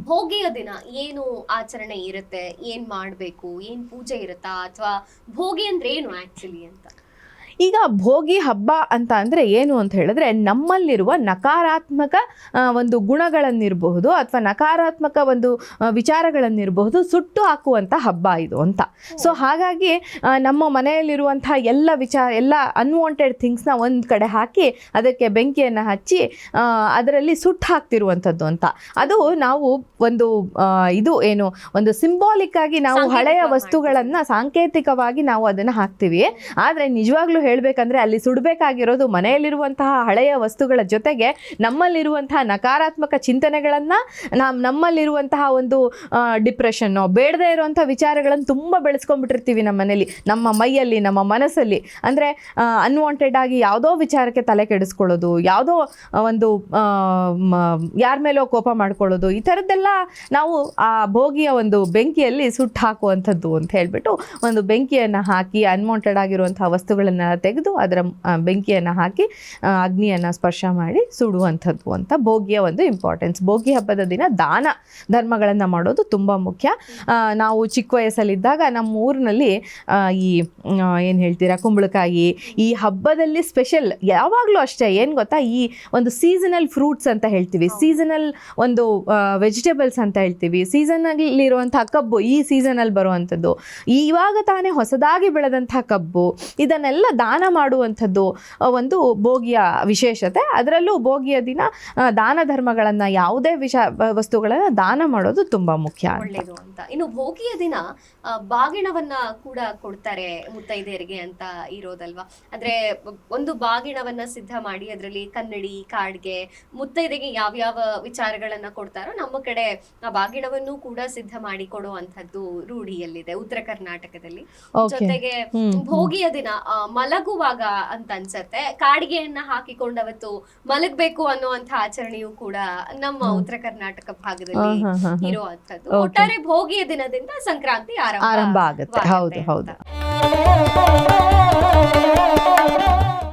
ಭೋಗಿಯ ದಿನ ಏನು ಆಚರಣೆ ಇರುತ್ತೆ, ಏನ್ ಮಾಡ್ಬೇಕು, ಏನ್ ಪೂಜೆ ಇರುತ್ತಾ, ಅಥವಾ ಭೋಗಿ ಅಂದ್ರೆ ಏನು ಆಕ್ಚುಲಿ ಅಂತ? ಈಗ ಭೋಗಿ ಹಬ್ಬ ಅಂತ ಅಂದರೆ ಏನು ಅಂತ ಹೇಳಿದ್ರೆ, ನಮ್ಮಲ್ಲಿರುವ ನಕಾರಾತ್ಮಕ ಒಂದು ಗುಣಗಳನ್ನಿರಬಹುದು ಅಥವಾ ನಕಾರಾತ್ಮಕ ಒಂದು ವಿಚಾರಗಳನ್ನಿರಬಹುದು ಸುಟ್ಟು ಹಾಕುವಂಥ ಹಬ್ಬ ಇದು ಅಂತ. ಸೊ ಹಾಗಾಗಿ ನಮ್ಮ ಮನೆಯಲ್ಲಿರುವಂಥ ಎಲ್ಲ ಅನ್ವಾಂಟೆಡ್ ಥಿಂಗ್ಸ್ನ ಒಂದು ಕಡೆ ಹಾಕಿ ಅದಕ್ಕೆ ಬೆಂಕಿಯನ್ನು ಹಚ್ಚಿ ಅದರಲ್ಲಿ ಸುಟ್ಟು ಹಾಕ್ತಿರುವಂಥದ್ದು ಅಂತ. ಅದು ನಾವು ಒಂದು ಇದು ಏನು ಒಂದು ಸಿಂಬಾಲಿಕ್ ಆಗಿ ನಾವು ಹಳೆಯ ವಸ್ತುಗಳನ್ನು ಸಾಂಕೇತಿಕವಾಗಿ ನಾವು ಅದನ್ನು ಹಾಕ್ತೀವಿ. ಆದರೆ ನಿಜವಾಗ್ಲೂ ಹೇಳಬೇಕಂದ್ರೆ ಅಲ್ಲಿ ಸುಡಬೇಕಾಗಿರೋದು ಮನೆಯಲ್ಲಿರುವಂತಹ ಹಳೆಯ ವಸ್ತುಗಳ ಜೊತೆಗೆ ನಮ್ಮಲ್ಲಿರುವಂತಹ ನಕಾರಾತ್ಮಕ ಚಿಂತನೆಗಳನ್ನು, ನಮ್ಮಲ್ಲಿರುವಂತಹ ಒಂದು ಡಿಪ್ರೆಷನ್ನು, ಬೇಡದೇ ಇರುವಂಥ ವಿಚಾರಗಳನ್ನು ತುಂಬ ಬೆಳೆಸ್ಕೊಂಡ್ಬಿಟ್ಟಿರ್ತೀವಿ ನಮ್ಮ ಮನೇಲಿ, ನಮ್ಮ ಮೈಯಲ್ಲಿ, ನಮ್ಮ ಮನಸ್ಸಲ್ಲಿ. ಅಂದರೆ ಅನ್ವಾಂಟೆಡ್ ಆಗಿ ಯಾವುದೋ ವಿಚಾರಕ್ಕೆ ತಲೆ ಕೆಡಿಸ್ಕೊಳ್ಳೋದು, ಯಾವುದೋ ಒಂದು ಯಾರ ಮೇಲೋ ಕೋಪ ಮಾಡ್ಕೊಳ್ಳೋದು, ಈ ಥರದ್ದೆಲ್ಲ ನಾವು ಆ ಭೋಗಿಯ ಒಂದು ಬೆಂಕಿಯಲ್ಲಿ ಸುಟ್ಟು ಹಾಕುವಂಥದ್ದು ಅಂತ ಹೇಳಿಬಿಟ್ಟು ಒಂದು ಬೆಂಕಿಯನ್ನು ಹಾಕಿ ಅನ್ವಾಂಟೆಡ್ ಆಗಿರುವಂಥ ವಸ್ತುಗಳನ್ನು ತೆಗೆದು ಅದರ ಬೆಂಕಿಯನ್ನು ಹಾಕಿ ಅಗ್ನಿಯನ್ನು ಸ್ಪರ್ಶ ಮಾಡಿ ಸುಡುವಂಥದ್ದು ಅಂತ ಭೋಗಿಯ ಒಂದು ಇಂಪಾರ್ಟೆನ್ಸ್. ಭೋಗಿ ಹಬ್ಬದ ದಿನ ದಾನ ಧರ್ಮಗಳನ್ನು ಮಾಡೋದು ತುಂಬ ಮುಖ್ಯ. ನಾವು ಚಿಕ್ಕ ವಯಸ್ಸಲ್ಲಿದ್ದಾಗ ನಮ್ಮ ಊರಿನಲ್ಲಿ ಈ ಏನು ಹೇಳ್ತೀರಾ ಕುಂಬಳಕಾಯಿ ಈ ಹಬ್ಬದಲ್ಲಿ ಸ್ಪೆಷಲ್ ಯಾವಾಗಲೂ ಅಷ್ಟೇ. ಏನು ಗೊತ್ತಾ, ಈ ಒಂದು ಸೀಸನಲ್ ಫ್ರೂಟ್ಸ್ ಅಂತ ಹೇಳ್ತೀವಿ, ಸೀಸನಲ್ ಒಂದು ವೆಜಿಟೇಬಲ್ಸ್ ಅಂತ ಹೇಳ್ತೀವಿ, ಸೀಸನಲ್ಲಿರುವಂಥ ಕಬ್ಬು, ಈ ಸೀಸನಲ್ಲಿ ಬರುವಂಥದ್ದು, ಇವಾಗ ತಾನೇ ಹೊಸದಾಗಿ ಬೆಳೆದಂಥ ಕಬ್ಬು, ಇದನ್ನೆಲ್ಲ ದಾನ ಮಾಡುವಂಥದ್ದು ಒಂದು ಭೋಗಿಯ ವಿಶೇಷತೆ. ಅದರಲ್ಲೂ ಭೋಗಿಯ ದಿನ ದಾನ ಧರ್ಮಗಳನ್ನು, ಯಾವುದೇ ವಸ್ತುಗಳನ್ನು ದಾನ ಮಾಡೋದು ತುಂಬ ಮುಖ್ಯ ಒಳ್ಳೆಯದು ಅಂತ. ಇನ್ನು ಭೋಗಿಯ ದಿನ ಬಾಗಿಣವನ್ನ ಕೂಡ ಕೊಡ್ತಾರೆ ಮುತ್ತೈದೆಯರಿಗೆ ಅಂತ ಇರೋದಲ್ವಾ? ಅಂದ್ರೆ ಒಂದು ಬಾಗಿಣವನ್ನ ಸಿದ್ಧ ಮಾಡಿ ಅದರಲ್ಲಿ ಕನ್ನಡಿ, ಕಾಡ್ಗೆ, ಮುತ್ತೈದೆಗೆ ಯಾವ್ಯಾವ ವಿಚಾರಗಳನ್ನ ಕೊಡ್ತಾರೋ ನಮ್ಮ ಕಡೆ ಆ ಬಾಗಿಣವನ್ನು ಕೂಡ ಸಿದ್ಧ ಮಾಡಿ ಕೊಡುವಂತದ್ದು ರೂಢಿಯಲ್ಲಿದೆ ಉತ್ತರ ಕರ್ನಾಟಕದಲ್ಲಿ. ಜೊತೆಗೆ ಭೋಗಿಯ ದಿನ ಮಲಗುವಾಗ ಅಂತ ಅನ್ಸತ್ತೆ ಕಾಡಿಗೆಯನ್ನ ಹಾಕಿಕೊಂಡು ಅವತ್ತು ಮಲಗಬೇಕು ಅನ್ನುವಂತ ಆಚರಣೆಯೂ ಕೂಡ ನಮ್ಮ ಉತ್ತರ ಕರ್ನಾಟಕ ಭಾಗದಲ್ಲಿ ಇರುವಂತದ್ದು. ಒಟ್ಟಾರೆ ಭೋಗಿಯ ದಿನದಿಂದ ಸಂಕ್ರಾಂತಿ ಆರಂಭ ಆಗುತ್ತೆ. ಹೌದು.